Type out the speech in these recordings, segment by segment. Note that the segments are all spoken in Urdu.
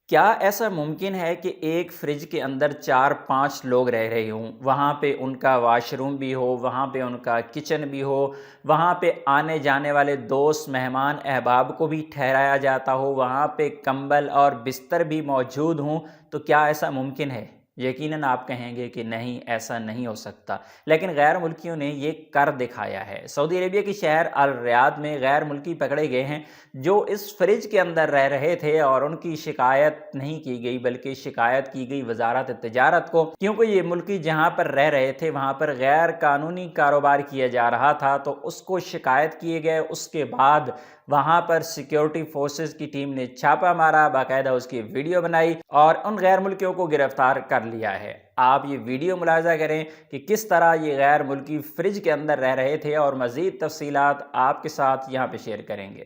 کیا ایسا ممکن ہے کہ ایک فریج کے اندر 4-5 لوگ رہ رہے ہوں، وہاں پہ ان کا واش روم بھی ہو، وہاں پہ ان کا کچن بھی ہو، وہاں پہ آنے جانے والے دوست مہمان احباب کو بھی ٹھہرایا جاتا ہو، وہاں پہ کمبل اور بستر بھی موجود ہوں، تو کیا ایسا ممکن ہے؟ یقیناً آپ کہیں گے کہ نہیں، ایسا نہیں ہو سکتا، لیکن غیر ملکیوں نے یہ کر دکھایا ہے۔ سعودی عربیہ کے شہر الریاض میں غیر ملکی پکڑے گئے ہیں جو اس فریج کے اندر رہ رہے تھے، اور ان کی شکایت نہیں کی گئی بلکہ شکایت کی گئی وزارت تجارت کو، کیونکہ یہ ملکی جہاں پر رہ رہے تھے وہاں پر غیر قانونی کاروبار کیا جا رہا تھا، تو اس کو شکایت کیے گئے۔ اس کے بعد وہاں پر سیکیورٹی فورسز کی ٹیم نے چھاپا مارا، باقاعدہ اس کی ویڈیو بنائی اور ان غیر ملکیوں کو گرفتار کر لیا ہے۔ آپ یہ ویڈیو ملاحظہ کریں کہ کس طرح یہ غیر ملکی فریج کے اندر رہ رہے تھے، اور مزید تفصیلات آپ کے ساتھ یہاں پہ شیئر کریں گے۔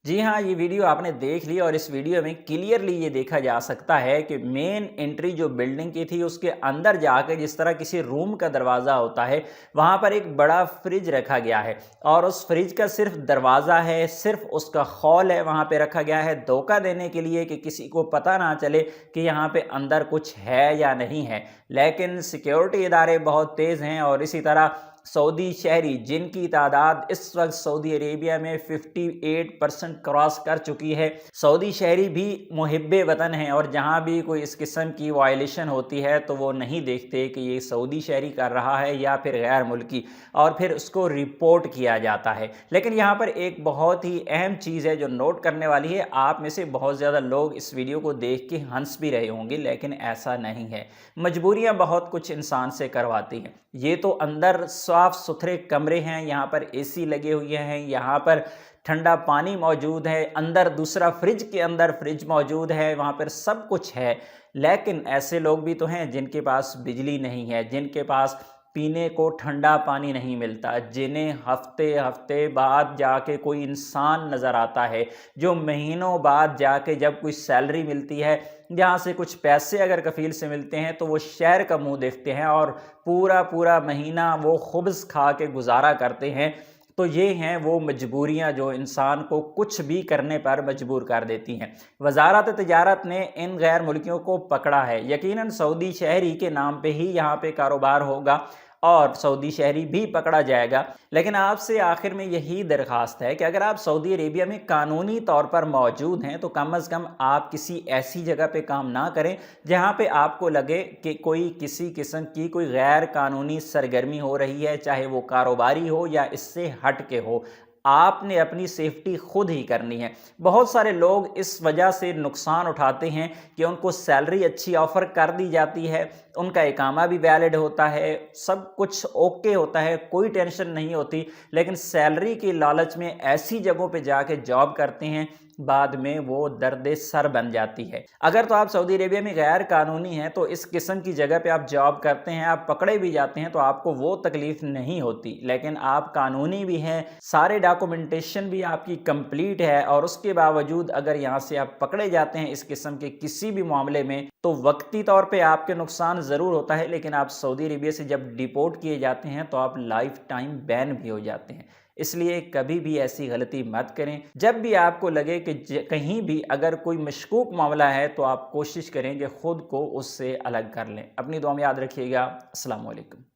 جی ہاں، یہ ویڈیو آپ نے دیکھ لی، اور اس ویڈیو میں کلیئرلی یہ دیکھا جا سکتا ہے کہ مین انٹری جو بلڈنگ کی تھی اس کے اندر جا کے جس طرح کسی روم کا دروازہ ہوتا ہے، وہاں پر ایک بڑا فریج رکھا گیا ہے، اور اس فریج کا صرف دروازہ ہے، صرف اس کا خول ہے وہاں پہ رکھا گیا ہے دھوکہ دینے کے لیے کہ کسی کو پتہ نہ چلے کہ یہاں پہ اندر کچھ ہے یا نہیں ہے۔ لیکن سیکیورٹی ادارے بہت تیز ہیں، اور اسی طرح سعودی شہری جن کی تعداد اس وقت سعودی عربیہ میں 58% کراس کر چکی ہے، سعودی شہری بھی محب وطن ہیں، اور جہاں بھی کوئی اس قسم کی وائلیشن ہوتی ہے تو وہ نہیں دیکھتے کہ یہ سعودی شہری کر رہا ہے یا پھر غیر ملکی، اور پھر اس کو رپورٹ کیا جاتا ہے۔ لیکن یہاں پر ایک بہت ہی اہم چیز ہے جو نوٹ کرنے والی ہے۔ آپ میں سے بہت زیادہ لوگ اس ویڈیو کو دیکھ کے ہنس بھی رہے ہوں گے، لیکن ایسا نہیں ہے۔ مجبوریاں بہت کچھ انسان سے کرواتی ہیں۔ یہ تو اندر صاف ستھرے کمرے ہیں، یہاں پر اے سی لگے ہوئے ہیں، یہاں پر ٹھنڈا پانی موجود ہے، اندر دوسرا فریج کے اندر فریج موجود ہے، وہاں پر سب کچھ ہے، لیکن ایسے لوگ بھی تو ہیں جن کے پاس بجلی نہیں ہے، جن کے پاس پینے کو ٹھنڈا پانی نہیں ملتا، جنہیں ہفتے ہفتے بعد جا کے کوئی انسان نظر آتا ہے، جو مہینوں بعد جا کے جب کوئی سیلری ملتی ہے، جہاں سے کچھ پیسے اگر کفیل سے ملتے ہیں تو وہ شہر کا منہ دیکھتے ہیں، اور پورا پورا مہینہ وہ خبز کھا کے گزارا کرتے ہیں۔ تو یہ ہیں وہ مجبوریاں جو انسان کو کچھ بھی کرنے پر مجبور کر دیتی ہیں۔ وزارت تجارت نے ان غیر ملکیوں کو پکڑا ہے، یقیناً سعودی شہری کے نام پہ ہی یہاں پہ کاروبار ہوگا اور سعودی شہری بھی پکڑا جائے گا، لیکن آپ سے آخر میں یہی درخواست ہے کہ اگر آپ سعودی عربیہ میں قانونی طور پر موجود ہیں تو کم از کم آپ کسی ایسی جگہ پہ کام نہ کریں جہاں پہ آپ کو لگے کہ کوئی کسی قسم کی کوئی غیر قانونی سرگرمی ہو رہی ہے، چاہے وہ کاروباری ہو یا اس سے ہٹ کے ہو۔ آپ نے اپنی سیفٹی خود ہی کرنی ہے۔ بہت سارے لوگ اس وجہ سے نقصان اٹھاتے ہیں کہ ان کو سیلری اچھی آفر کر دی جاتی ہے، ان کا اقامہ بھی ویلڈ ہوتا ہے، سب کچھ اوکے ہوتا ہے، کوئی ٹینشن نہیں ہوتی، لیکن سیلری کی لالچ میں ایسی جگہوں پہ جا کے جاب کرتے ہیں، بعد میں وہ درد سر بن جاتی ہے۔ اگر تو آپ سعودی عربیہ میں غیر قانونی ہیں تو اس قسم کی جگہ پہ آپ جاب کرتے ہیں، آپ پکڑے بھی جاتے ہیں تو آپ کو وہ تکلیف نہیں ہوتی، لیکن آپ قانونی بھی ہیں، سارے ڈاکومنٹیشن بھی آپ کی کمپلیٹ ہے، اور اس کے باوجود اگر یہاں سے آپ پکڑے جاتے ہیں اس قسم کے کسی بھی معاملے میں تو وقتی طور پہ آپ کے نقصان ضرور ہوتا ہے، لیکن آپ سعودی عربیہ سے جب ڈیپورٹ کیے جاتے ہیں تو آپ لائف ٹائم بین بھی ہو جاتے ہیں۔ اس لیے کبھی بھی ایسی غلطی مت کریں۔ جب بھی آپ کو لگے کہ کہیں بھی اگر کوئی مشکوک معاملہ ہے تو آپ کوشش کریں کہ خود کو اس سے الگ کر لیں۔ اپنی دعا میں یاد رکھیے گا۔ السلام علیکم۔